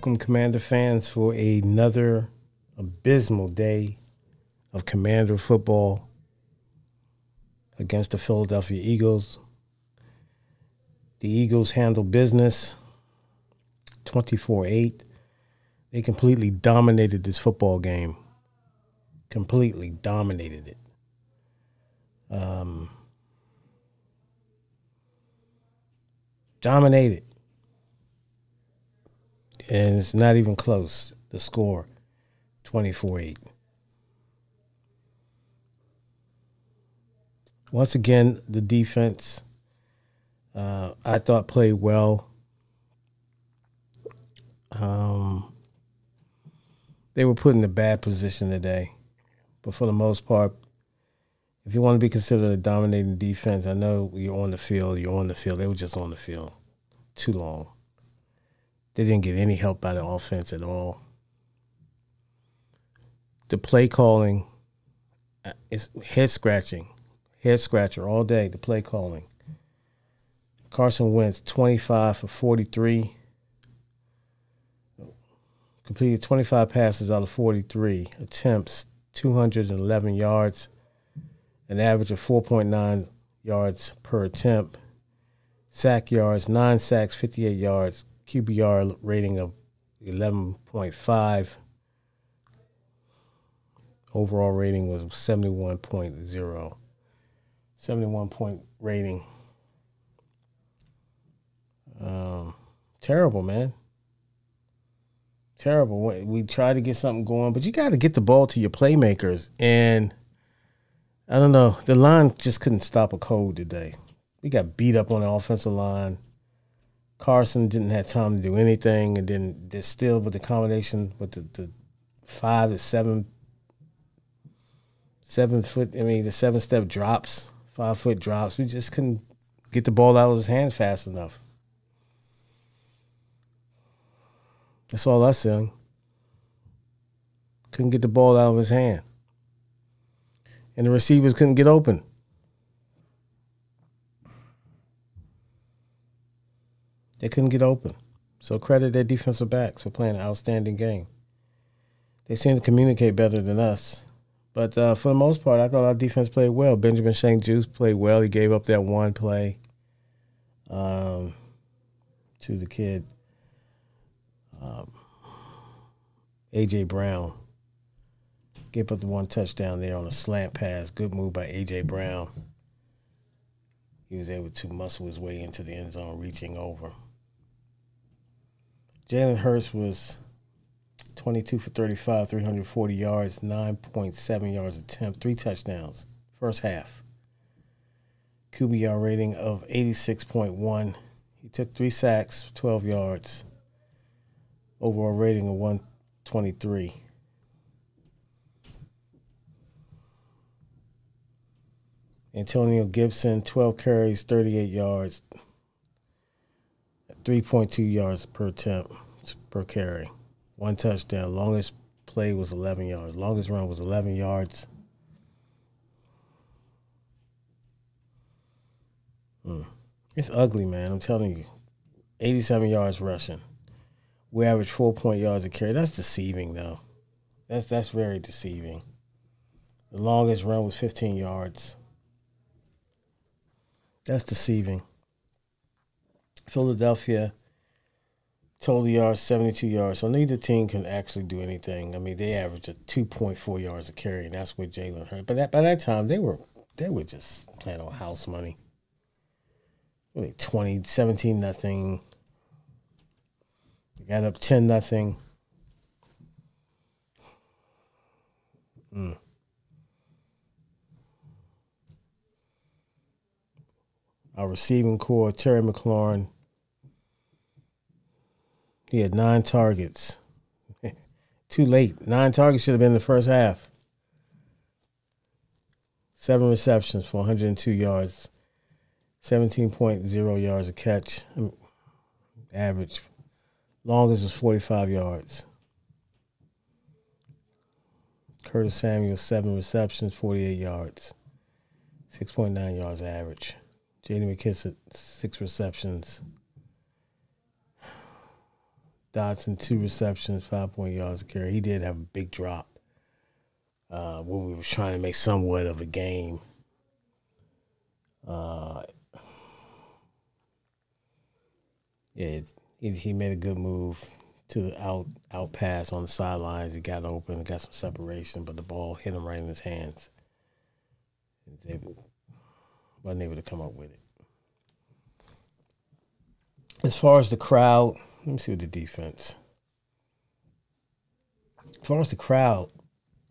Welcome, Commander fans, for another abysmal day of Commander football against the Philadelphia Eagles. The Eagles handle business 24-8. They completely dominated this football game. Completely dominated it. Dominated. And it's not even close. The score, 24-8. Once again, the defense, I thought played well. They were put in a bad position today. But for the most part, if you want to be considered a dominating defense, I know you're on the field. They were just on the field too long. They didn't get any help by the offense at all. The play calling is head-scratcher all day, the play calling. Carson Wentz, 25 for 43. Completed 25 passes out of 43 attempts, 211 yards, an average of 4.9 yards per attempt. Sack yards, 9 sacks, 58 yards. QBR rating of 11.5. Overall rating was 71.0. 71-point rating. Terrible, man. Terrible. We tried to get something going, but you got to get the ball to your playmakers. And I don't know. The line just couldn't stop a cold today. We got beat up on the offensive line. Carson didn't have time to do anything, and then they're still with the combination with the 5 to 7 foot. I mean, the 7-step drops, 5-foot drops. We just couldn't get the ball out of his hands fast enough. That's all I said. Couldn't get the ball out of his hand, and the receivers couldn't get open. They couldn't get open. So credit their defensive backs for playing an outstanding game. They seem to communicate better than us. But for the most part, I thought our defense played well. Benjamin St-Juste played well. He gave up that one play to the kid, A.J. Brown. Gave up the one touchdown there on a slant pass. Good move by A.J. Brown. He was able to muscle his way into the end zone, reaching over. Jalen Hurts was 22 for 35, 340 yards, 9.7 yards attempt, 3 touchdowns, first half. QBR rating of 86.1. He took 3 sacks, 12 yards. Overall rating of 123. Antonio Gibson, 12 carries, 38 yards, 3.2 yards per attempt, per carry. 1 touchdown. Longest play was 11 yards. Longest run was 11 yards. It's ugly, man. I'm telling you. 87 yards rushing. We average 4 yards a carry. That's deceiving, though. That's very deceiving. The longest run was 15 yards. That's deceiving. Philadelphia, total yards, 72 yards. So neither team can actually do anything. I mean, they averaged a 2.4 yards a carry, and that's what Jalen Hurts. But by that time, they were just playing on house money. 17-0. They got up 10-0. Our receiving core, Terry McLaurin, he had 9 targets. Too late. 9 targets should have been in the first half. 7 receptions for 102 yards. 17.0 yards a catch. Average. Longest was 45 yards. Curtis Samuel, 7 receptions, 48 yards. 6.9 yards average. J.D. McKissick, 6 receptions, Dotson, 2 receptions, 5 yards a carry. He did have a big drop when we were trying to make somewhat of a game. He made a good move to the out pass on the sidelines. He got open, got some separation, but the ball hit him right in his hands. He wasn't able to come up with it. As far as the crowd, let me see what the defense. As far as the crowd,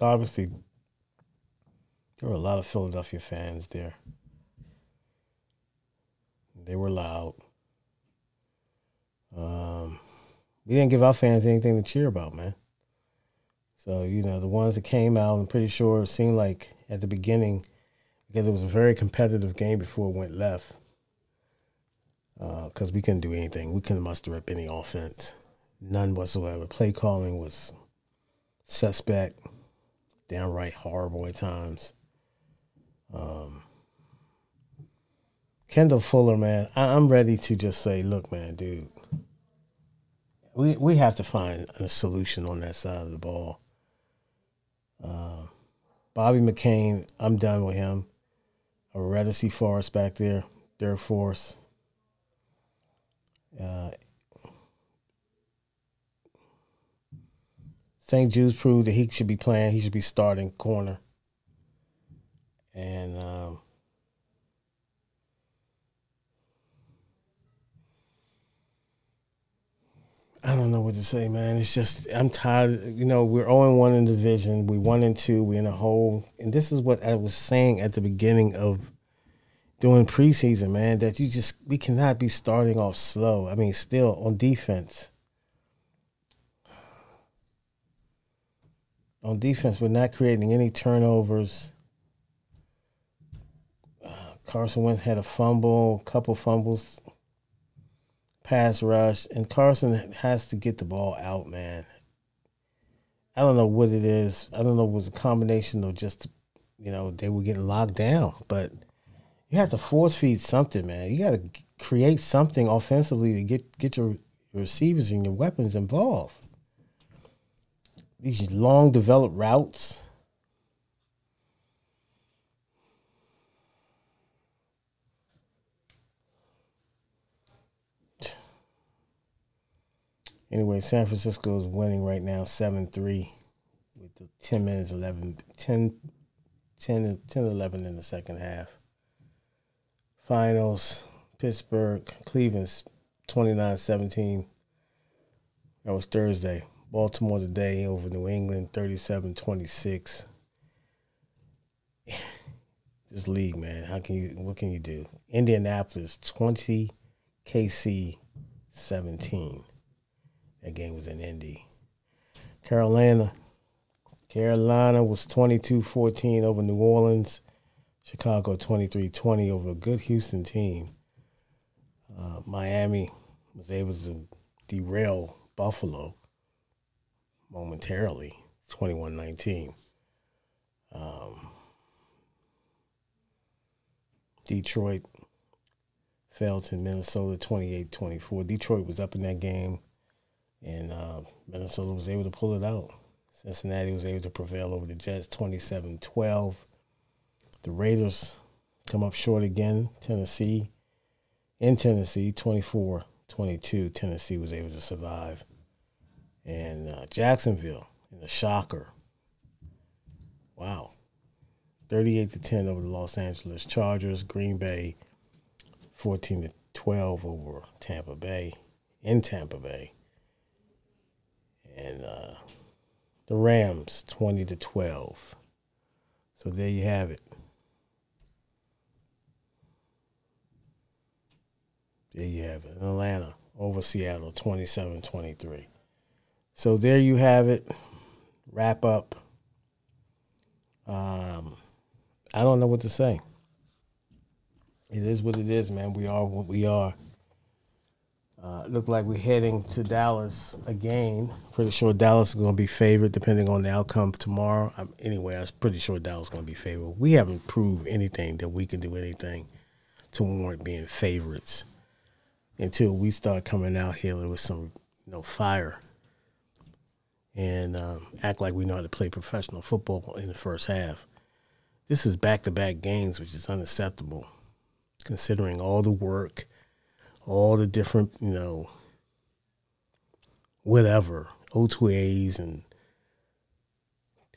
obviously, there were a lot of Philadelphia fans there. They were loud. We didn't give our fans anything to cheer about, man. So, the ones that came out, I'm pretty sure it seemed like at the beginning, because it was a very competitive game before it went left, because we couldn't do anything. We couldn't muster up any offense. None whatsoever. Play calling was suspect, downright horrible at times. Kendall Fuller, man, I'm ready to just say, look, man, dude, we have to find a solution on that side of the ball. Bobby McCain, I'm done with him. I'd rather see Forrest back there, Dirk Forrest. St. Jude's proved that he should be playing. He should be starting corner. And I don't know what to say, man. It's just, I'm tired. We're 0-1 in the division. We're 1-2. We're in a hole. And this is what I was saying at the beginning of doing preseason, man, that we cannot be starting off slow. I mean, still on defense. On defense, we're not creating any turnovers. Carson Wentz had a fumble, a couple fumbles, pass rush, and Carson has to get the ball out, man. I don't know what it is. I don't know if it was a combination of just, they were getting locked down, but you have to force feed something, man. You got to create something offensively to get your receivers and your weapons involved. These long developed routes. Anyway, San Francisco is winning right now 7-3 with the 10 minutes, 10-11 in the second half. Finals, Pittsburgh, Cleveland's 29-17. That was Thursday. Baltimore today over New England, 37-26. This league, man, what can you do? Indianapolis, 20, KC, 17. That game was in Indy. Carolina was 22-14 over New Orleans. Chicago 23-20 over a good Houston team. Miami was able to derail Buffalo momentarily, 21-19. Detroit fell to Minnesota 28-24. Detroit was up in that game, and Minnesota was able to pull it out. Cincinnati was able to prevail over the Jets 27-12. The Raiders come up short again. Tennessee 24-22. Tennessee was able to survive. And Jacksonville in a shocker. Wow. 38-10 over the Los Angeles Chargers. Green Bay 14-12 over Tampa Bay in Tampa Bay. And the Rams 20-12. So there you have it. There you have it. Atlanta over Seattle 27-23. So there you have it. Wrap up. I don't know what to say. It is what it is, man. We are what we are. Look like we're heading to Dallas again. Pretty sure Dallas is going to be favored depending on the outcome tomorrow. Anyway, I was pretty sure Dallas is going to be favored. We haven't proved anything that we can do anything to warrant being favorites until we start coming out here with some fire and act like we know how to play professional football in the first half. This is back-to-back games, which is unacceptable, considering all the work, all the different, whatever, O2As, and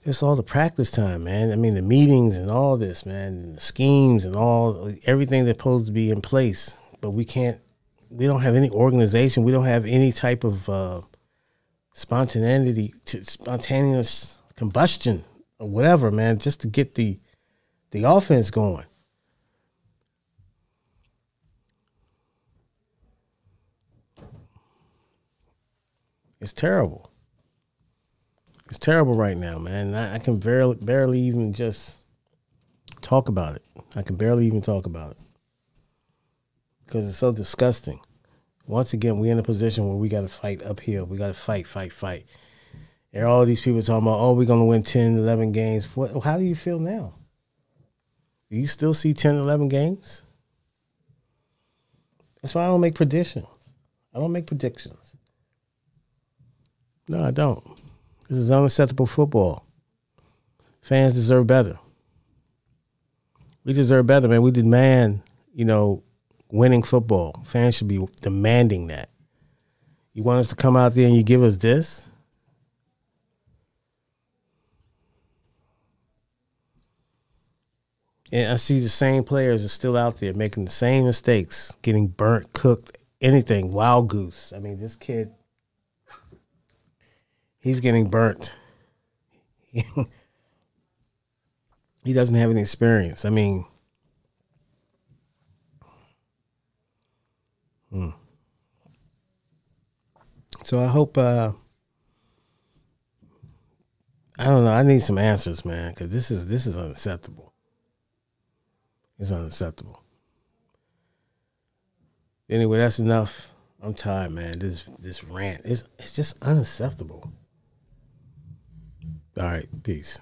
it's all the practice time, man. I mean, the meetings and all this, man, and the schemes and everything that's supposed to be in place. But we don't have any organization. We don't have any type of spontaneous combustion or whatever, man, just to get the offense going. It's terrible. It's terrible right now, man. I can barely even just talk about it. I can barely even talk about it because it's so disgusting. Once again, we're in a position where we got to fight uphill. We got to fight. And all these people talking about, oh, we're going to win 10, 11 games. How do you feel now? Do you still see 10, 11 games? That's why I don't make predictions. I don't make predictions. No, I don't. This is unacceptable football. Fans deserve better. We deserve better, man. We demand, winning football. Fans should be demanding that. You want us to come out there and you give us this? And I see the same players are still out there making the same mistakes, getting burnt, cooked, anything, wild goose. I mean, this kid, he's getting burnt. He doesn't have any experience. I mean, so I hope, I don't know. I need some answers, man, because this is unacceptable. It's unacceptable. Anyway, that's enough. I'm tired, man. This rant is just unacceptable. All right, peace.